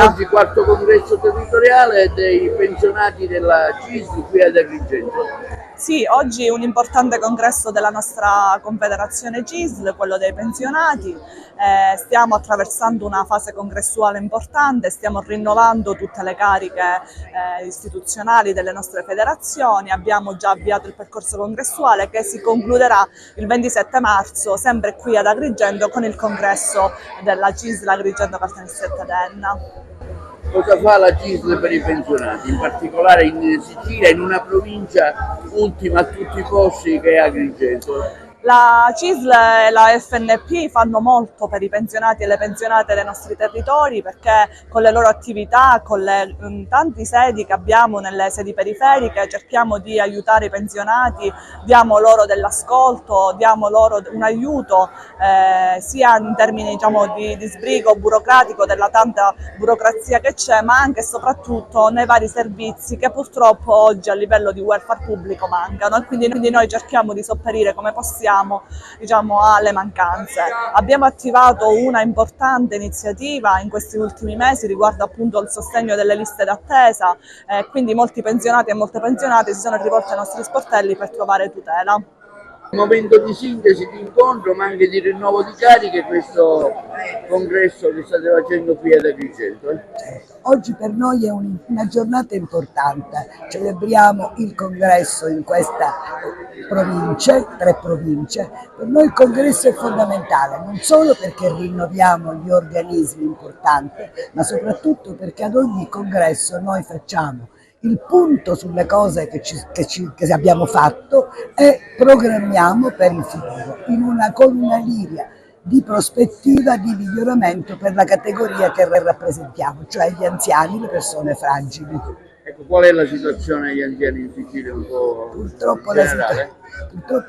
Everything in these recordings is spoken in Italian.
Oggi quarto congresso territoriale dei pensionati della CISL qui ad Agrigento. Sì, oggi è un importante congresso della nostra confederazione CISL, quello dei pensionati. Stiamo attraversando una fase congressuale importante, stiamo rinnovando tutte le cariche istituzionali delle nostre federazioni. Abbiamo già avviato il percorso congressuale che si concluderà il 27 marzo, sempre qui ad Agrigento, con il congresso della CISL Agrigento Caltanissetta d'Enna. Cosa fa la CISL per i pensionati, in particolare in Sicilia, in una provincia ultima a tutti i posti che è Agrigento? La CISL e la FNP fanno molto per i pensionati e le pensionate dei nostri territori, perché con le loro attività, con le tanti sedi che abbiamo nelle sedi periferiche, cerchiamo di aiutare i pensionati, diamo loro dell'ascolto, diamo loro un aiuto sia in termini, diciamo, di sbrigo burocratico, della tanta burocrazia che c'è, ma anche e soprattutto nei vari servizi che purtroppo oggi a livello di welfare pubblico mancano, e quindi noi cerchiamo di sopperire come possiamo, diciamo, alle mancanze. Abbiamo attivato una importante iniziativa in questi ultimi mesi riguardo appunto il sostegno delle liste d'attesa, quindi molti pensionati e molte pensionate si sono rivolti ai nostri sportelli per trovare tutela. Un momento di sintesi, di incontro, ma anche di rinnovo di cariche questo congresso che state facendo qui ad Agrigento. Oggi per noi è una giornata importante, celebriamo il congresso in queste province, 3 province. Per noi il congresso è fondamentale, non solo perché rinnoviamo gli organismi importanti, ma perché ad ogni congresso noi facciamo il punto sulle cose che abbiamo fatto e programmiamo per il futuro, con una linea di prospettiva di miglioramento per la categoria che rappresentiamo, cioè gli anziani, le persone fragili. Ecco, qual è la situazione degli anziani in Sicilia un po' Purtroppo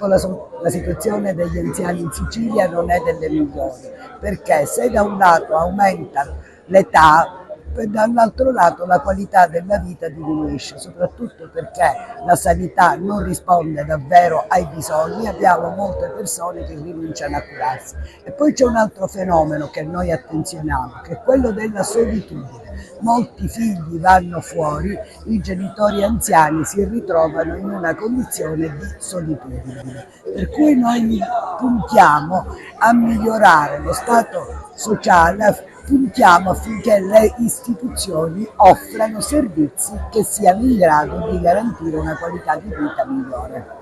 la situazione degli anziani in Sicilia non è delle migliori, perché se da un lato aumenta l'età, dall'altro lato la qualità della vita diminuisce, soprattutto perché la sanità non risponde davvero ai bisogni, abbiamo molte persone che rinunciano a curarsi. E poi c'è un altro fenomeno che noi attenzioniamo, che è quello della solitudine. Molti figli vanno fuori, i genitori anziani si ritrovano in una condizione di solitudine, per cui noi puntiamo a migliorare lo stato sociale, puntiamo affinché le istituzioni offrano servizi che siano in grado di garantire una qualità di vita migliore.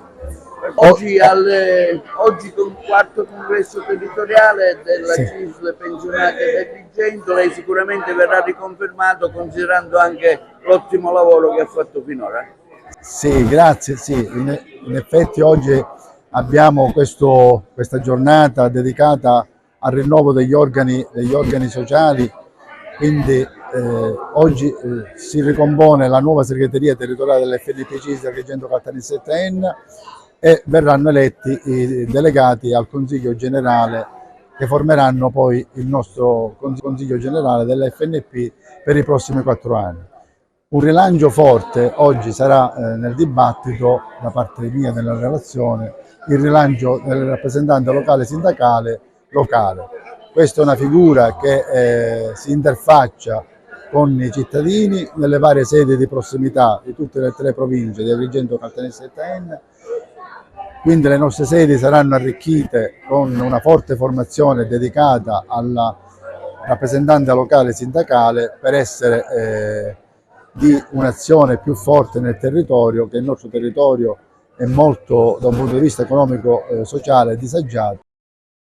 Oggi con il quarto congresso territoriale della CISL pensionati di Agrigento, lei sicuramente verrà riconfermato, considerando anche l'ottimo lavoro che ha fatto finora. Sì, grazie. Sì. In effetti oggi abbiamo questa giornata dedicata al rinnovo degli organi sociali, quindi oggi si ricompone la nuova segreteria territoriale dell'FNP CISL Agrigento Caltanissetta Enna e verranno eletti i delegati al Consiglio Generale che formeranno poi il nostro Consiglio Generale dell'FNP per i prossimi 4 anni. Un rilancio forte oggi sarà nel dibattito, da parte mia nella relazione, il rilancio del rappresentante locale sindacale locale. Questa è una figura che si interfaccia con i cittadini nelle varie sedi di prossimità di tutte le 3 province di Agrigento, Caltanissetta e Enna. Quindi le nostre sedi saranno arricchite con una forte formazione dedicata alla rappresentante locale sindacale per essere di un'azione più forte nel territorio, che il nostro territorio è molto, da un punto di vista economico sociale, disagiato.